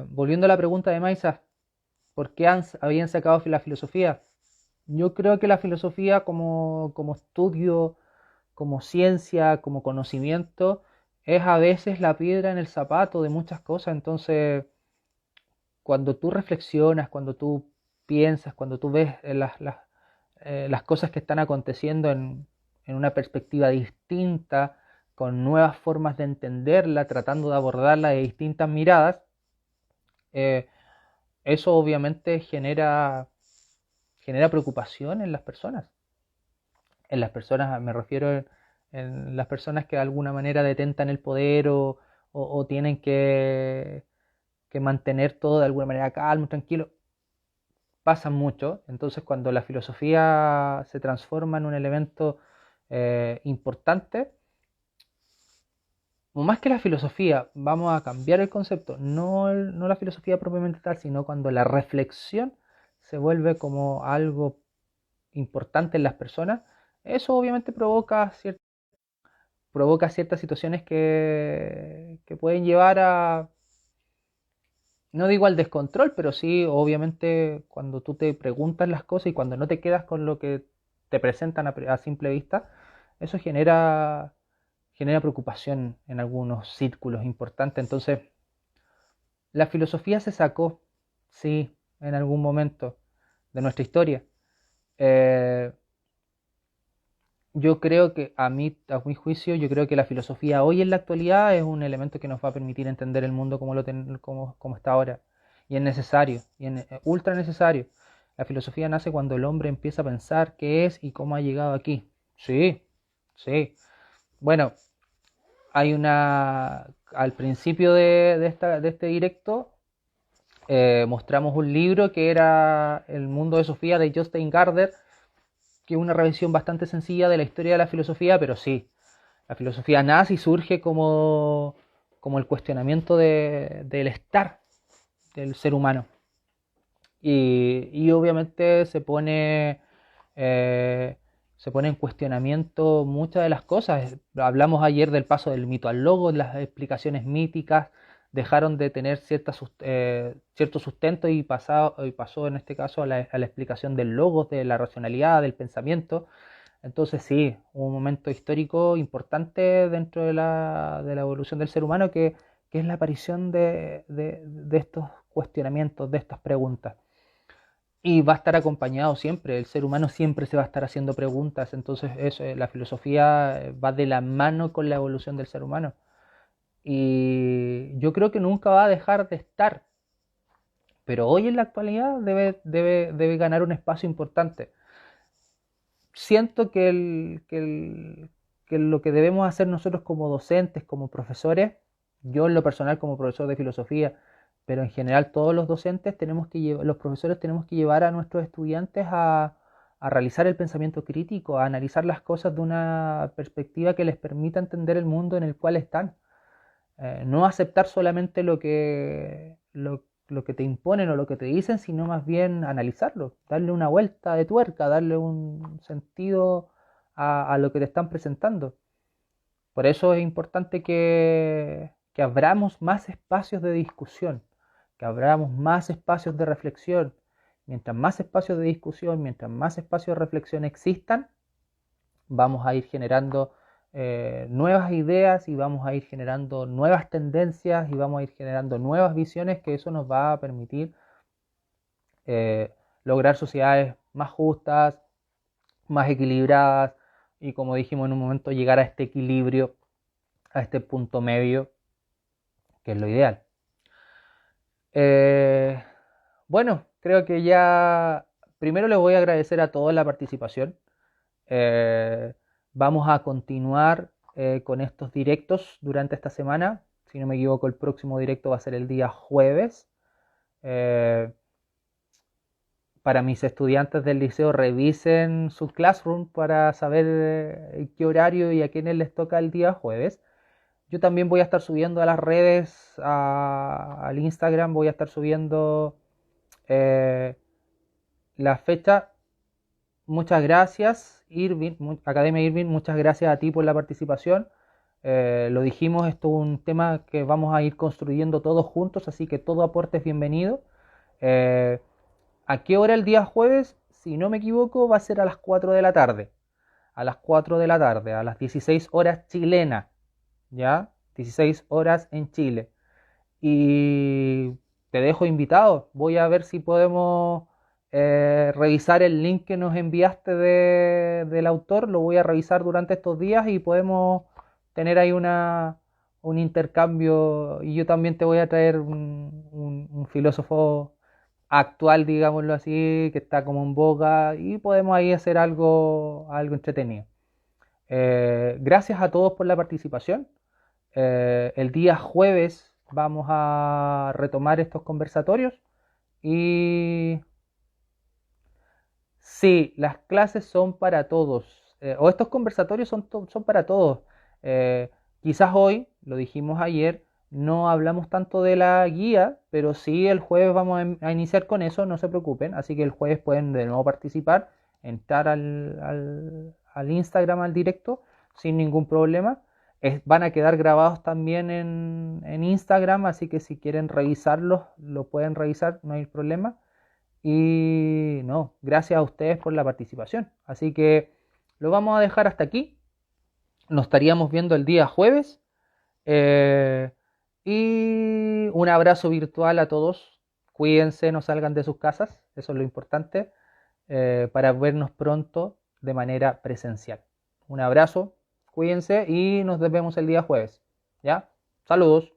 S1: Volviendo a la pregunta de Maisa, ¿por qué habían sacado la filosofía? Yo creo que la filosofía como estudio, como ciencia, como conocimiento, es a veces la piedra en el zapato de muchas cosas. Entonces, cuando tú reflexionas, cuando tú piensas, cuando tú ves las cosas que están aconteciendo en una perspectiva distinta, con nuevas formas de entenderla, tratando de abordarla de distintas miradas, eh, eso obviamente genera preocupación en las personas. En las personas, me refiero en las personas que de alguna manera detentan el poder o tienen que mantener todo de alguna manera calmo, tranquilo. Pasan mucho. Entonces, cuando la filosofía se transforma en un elemento importante, o más que la filosofía, vamos a cambiar el concepto, no la filosofía propiamente tal, sino cuando la reflexión se vuelve como algo importante en las personas, eso obviamente provoca ciertas situaciones que pueden llevar a, no digo al descontrol, pero sí, obviamente, cuando tú te preguntas las cosas y cuando no te quedas con lo que te presentan a simple vista, eso genera preocupación en algunos círculos importantes. Entonces, la filosofía se sacó, sí, en algún momento de nuestra historia. Eh, yo creo que a mi juicio, yo creo que la filosofía hoy en la actualidad es un elemento que nos va a permitir entender el mundo como está ahora. Y es necesario, ultra necesario. La filosofía nace cuando el hombre empieza a pensar qué es y cómo ha llegado aquí. Sí, sí. Bueno, al principio de este directo, mostramos un libro que era El mundo de Sofía de Jostein Gaarder, que es una revisión bastante sencilla de la historia de la filosofía, pero sí, la filosofía nace y surge como el cuestionamiento del estar del ser humano. Y obviamente se pone en cuestionamiento muchas de las cosas. Hablamos ayer del paso del mito al logos, las explicaciones míticas dejaron de tener cierto sustento y pasó en este caso a la explicación del logos, de la racionalidad, del pensamiento. Entonces sí, un momento histórico importante dentro de la evolución del ser humano que es la aparición de estos cuestionamientos, de estas preguntas. Y va a estar acompañado siempre, el ser humano siempre se va a estar haciendo preguntas, entonces la filosofía va de la mano con la evolución del ser humano. Y yo creo que nunca va a dejar de estar, pero hoy en la actualidad debe ganar un espacio importante. Siento que lo que debemos hacer nosotros como docentes, como profesores, yo en lo personal como profesor de filosofía, pero en general todos los docentes los profesores tenemos que llevar a nuestros estudiantes a realizar el pensamiento crítico, a analizar las cosas de una perspectiva que les permita entender el mundo en el cual están. No aceptar solamente lo que te imponen o lo que te dicen, sino más bien analizarlo, darle una vuelta de tuerca, darle un sentido a lo que te están presentando. Por eso es importante que abramos más espacios de discusión, que abramos más espacios de reflexión. Mientras más espacios de discusión, mientras más espacios de reflexión existan, vamos a ir generando nuevas ideas y vamos a ir generando nuevas tendencias y vamos a ir generando nuevas visiones que eso nos va a permitir eh, lograr sociedades más justas, más equilibradas y, como dijimos en un momento, llegar a este equilibrio, a este punto medio, que es lo ideal. Bueno, creo que ya primero les voy a agradecer a todos la participación. Eh, Vamos a continuar con estos directos durante esta semana. Si no me equivoco, el próximo directo va a ser el día jueves. Eh, para mis estudiantes del liceo, revisen su Classroom para saber qué horario y a quiénes les toca el día jueves. Yo también voy a estar subiendo a las redes, al Instagram, voy a estar subiendo eh, la fecha. Muchas gracias, Irving, Academia Irving, muchas gracias a ti por la participación. Lo dijimos, esto es un tema que vamos a ir construyendo todos juntos, así que todo aporte es bienvenido. Eh, ¿A qué hora el día jueves? Si no me equivoco, va a ser a las 4 de la tarde. A las 4 de la tarde, a las 16 horas chilenas, ¿ya? 16 horas en Chile. Y te dejo invitado. Voy a ver si podemos revisar el link que nos enviaste del autor. Lo voy a revisar durante estos días y podemos tener ahí un intercambio. Y yo también te voy a traer un filósofo actual, digámoslo así, que está como en boga y podemos ahí hacer algo entretenido. Gracias a todos por la participación. El día jueves vamos a retomar estos conversatorios y sí, las clases son para todos, o estos conversatorios son para todos. Eh, Quizás hoy, lo dijimos ayer, no hablamos tanto de la guía, pero sí el jueves vamos a iniciar con eso, no se preocupen. Así que el jueves pueden de nuevo participar, entrar al Instagram, al directo, sin ningún problema. Van a quedar grabados también en Instagram, así que si quieren revisarlos, lo pueden revisar, no hay problema. Y no, gracias a ustedes por la participación. Así que lo vamos a dejar hasta aquí. Nos estaríamos viendo el día jueves. Eh, y un abrazo virtual a todos. Cuídense, no salgan de sus casas. Eso es lo importante. Para vernos pronto de manera presencial. Un abrazo, cuídense y nos vemos el día jueves. ¿Ya? Saludos.